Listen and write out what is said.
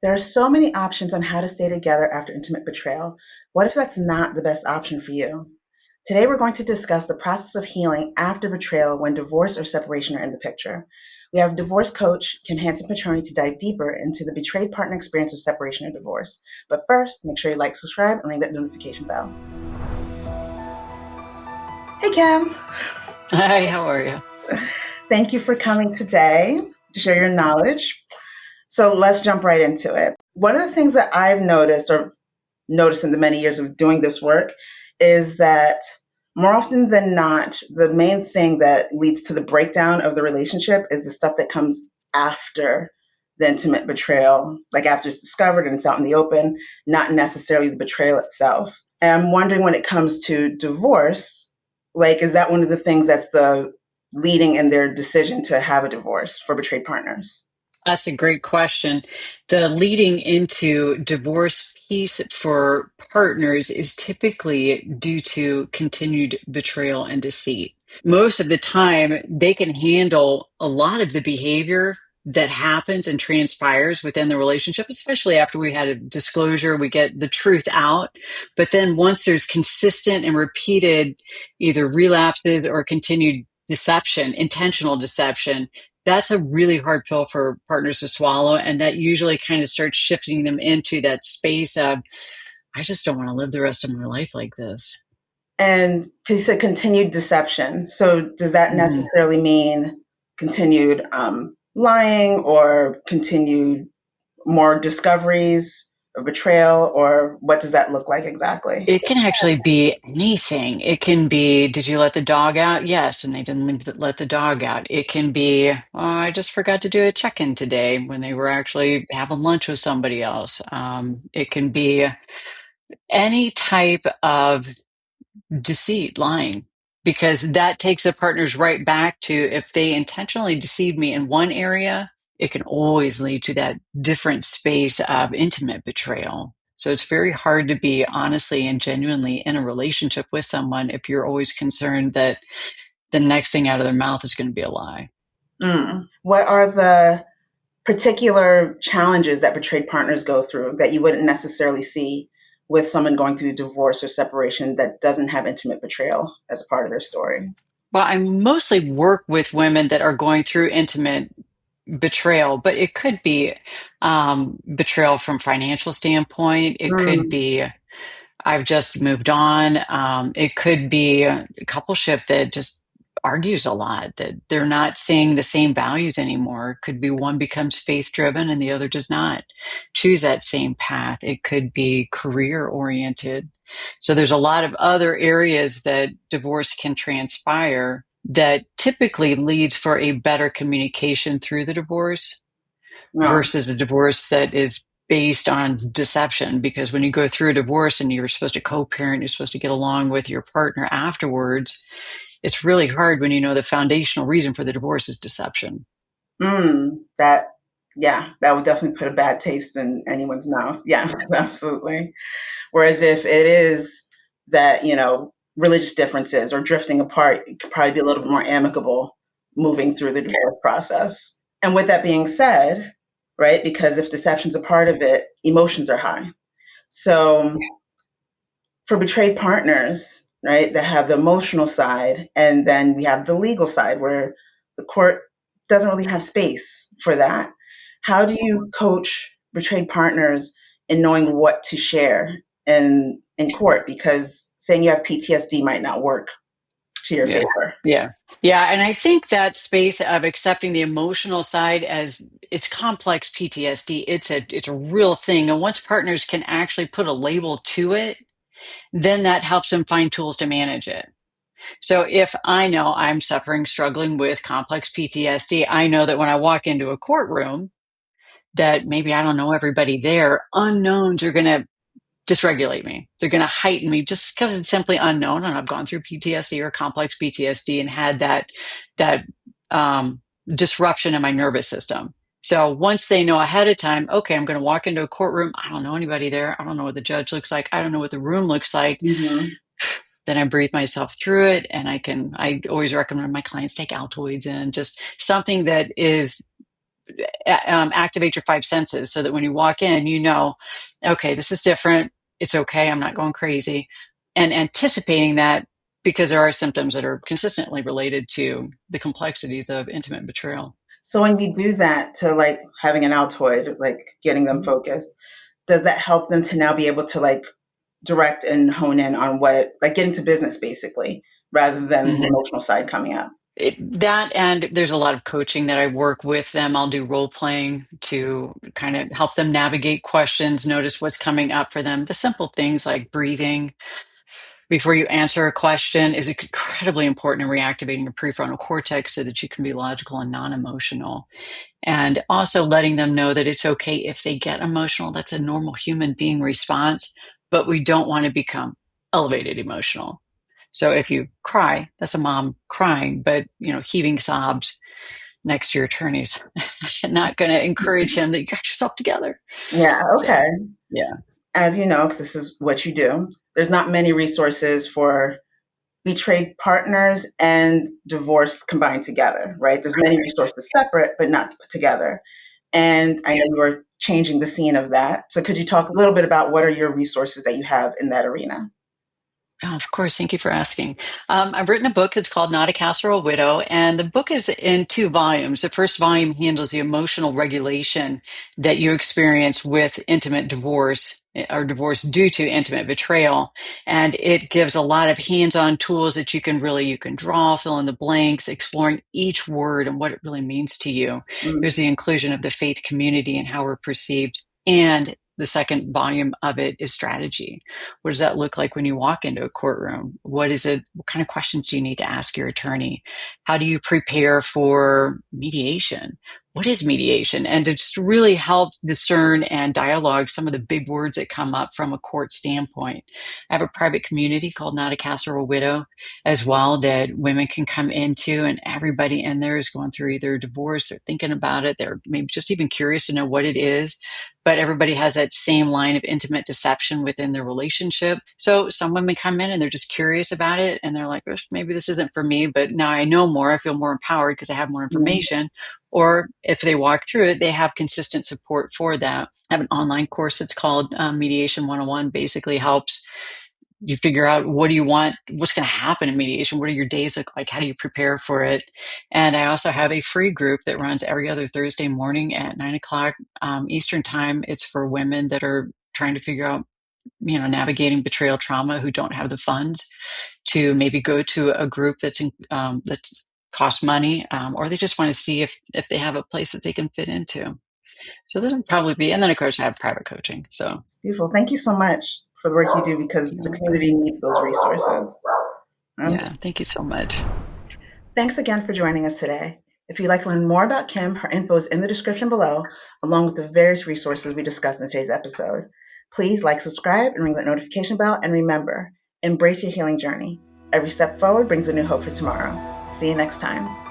There are so many options on how to stay together after intimate betrayal. What if that's not the best option for you? Today, we're going to discuss the process of healing after betrayal when divorce or separation are in the picture. We have divorce coach Kim Hansen Petrone to dive deeper into the betrayed partner experience of separation or divorce. But first, make sure you like, subscribe, and ring that notification bell. Hey, Kim. Hi, how are you? Thank you for coming today to share your knowledge. So let's jump right into it. One of the things that I've noticed in the many years of doing this work is that more often than not, the main thing that leads to the breakdown of the relationship is the stuff that comes after the intimate betrayal, like after it's discovered and it's out in the open, not necessarily the betrayal itself. And I'm wondering when it comes to divorce, like, is that one of the things that's the leading in their decision to have a divorce for betrayed partners? That's a great question. The leading into divorce piece for partners is typically due to continued betrayal and deceit. Most of the time, they can handle a lot of the behavior that happens and transpires within the relationship, especially after we had a disclosure, we get the truth out. But then once there's consistent and repeated either relapses or continued deception, intentional deception, that's a really hard pill for partners to swallow. And that usually kind of starts shifting them into that space of, I just don't want to live the rest of my life like this. And he said continued deception. So does that Mm-hmm. necessarily mean continued lying or continued more discoveries of betrayal, or what does that look like exactly? It can actually be anything. It can be, did you let the dog out? Yes, and they didn't let the dog out. It can be, oh, I just forgot to do a check-in today when they were actually having lunch with somebody else. It can be any type of deceit, lying, because that takes the partners right back to if they intentionally deceive me in one area, it can always lead to that different space of intimate betrayal. So it's very hard to be honestly and genuinely in a relationship with someone if you're always concerned that the next thing out of their mouth is going to be a lie. What are the particular challenges that betrayed partners go through that you wouldn't necessarily see with someone going through divorce or separation that doesn't have intimate betrayal as a part of their story? Well, I mostly work with women that are going through intimate betrayal, but it could be betrayal from financial standpoint. It could Mm, be I've just moved on. It could be a coupleship that just argues a lot, that they're not seeing the same values anymore. It could be one becomes faith driven and the other does not choose that same path. It could be career oriented. So there's a lot of other areas that divorce can transpire that typically leads for a better communication through the divorce no. versus a divorce that is based on deception. Because when you go through a divorce and you're supposed to co-parent, you're supposed to get along with your partner afterwards, it's really hard when you know the foundational reason for the divorce is deception. That, yeah, that would definitely put a bad taste in anyone's mouth. Yes, absolutely. Whereas if it is that, religious differences or drifting apart, it could probably be a little bit more amicable moving through the divorce process. And with that being said, right, because if deception's a part of it, emotions are high. So for betrayed partners, right, that have the emotional side, and then we have the legal side where the court doesn't really have space for that. How do you coach betrayed partners in knowing what to share in court? Because saying you have PTSD might not work to your Yeah. favor. Yeah. Yeah. And I think that space of accepting the emotional side as it's complex PTSD, it's a real thing. And once partners can actually put a label to it, then that helps them find tools to manage it. So if I know I'm suffering, struggling with complex PTSD, I know that when I walk into a courtroom, that maybe I don't know everybody there, unknowns are going to dysregulate me. They're going to heighten me just because it's simply unknown. And I've gone through PTSD or complex PTSD and had that disruption in my nervous system. So once they know ahead of time, okay, I'm going to walk into a courtroom. I don't know anybody there. I don't know what the judge looks like. I don't know what the room looks like. Mm-hmm. Then I breathe myself through it. And I always recommend my clients take Altoids and just something that is activate your five senses so that when you walk in, you know, okay, this is different. It's okay. I'm not going crazy. And anticipating that, because there are symptoms that are consistently related to the complexities of intimate betrayal. So when you do that to like having an Altoid, like getting them focused, does that help them to now be able to like direct and hone in on what, like getting to business basically, rather than the Mm-hmm. emotional side coming up? That, and there's a lot of coaching that I work with them. I'll do role playing to kind of help them navigate questions, notice what's coming up for them. The simple things like breathing before you answer a question is incredibly important in reactivating your prefrontal cortex so that you can be logical and non-emotional. And also letting them know that it's okay if they get emotional. That's a normal human being response, but we don't want to become elevated emotional. So if you cry, that's a mom crying, but heaving sobs next to your attorney's not going to encourage him that you got yourself together. Yeah, okay. So yeah. As you know, because this is what you do, there's not many resources for betrayed partners and divorce combined together, right? There's many resources separate, but not put together. And I know you are changing the scene of that. So could you talk a little bit about what are your resources that you have in that arena? Oh, of course. Thank you for asking. I've written a book that's called Not a Casserole Widow, and the book is in two volumes. The first volume handles the emotional regulation that you experience with intimate divorce or divorce due to intimate betrayal. And it gives a lot of hands-on tools that you can draw, fill in the blanks, exploring each word and what it really means to you. Mm, There's the inclusion of the faith community and how we're perceived. And the second volume of it is strategy. What does that look like when you walk into a courtroom? What is it? What kind of questions do you need to ask your attorney? How do you prepare for mediation? What is mediation? And to just really help discern and dialogue some of the big words that come up from a court standpoint. I have a private community called Not a Casserole Widow as well that women can come into, and everybody in there is going through either divorce, they're thinking about it, they're maybe just even curious to know what it is, but everybody has that same line of intimate deception within their relationship. So some women come in and they're just curious about it and they're like, maybe this isn't for me, but now I know more. I feel more empowered because I have more mm, information. Or if they walk through it, they have consistent support for that. I have an online course that's called Mediation 101, basically helps you figure out what do you want, what's going to happen in mediation, what do your days look like, how do you prepare for it. And I also have a free group that runs every other Thursday morning at 9 o'clock Eastern time. It's for women that are trying to figure out navigating betrayal trauma, who don't have the funds to maybe go to a group that's cost money, or they just want to see if they have a place that they can fit into. So this would probably be, and then of course I have private coaching. So beautiful. Thank you so much for the work you do because you're the welcome. community needs those resources. Um, Yeah, thank you so much. Thanks again for joining us today. If you'd like to learn more about Kim, her info is in the description below, along with the various resources we discussed in today's episode. Please like, subscribe, and ring that notification bell. And remember, embrace your healing journey. Every step forward brings a new hope for tomorrow. See you next time.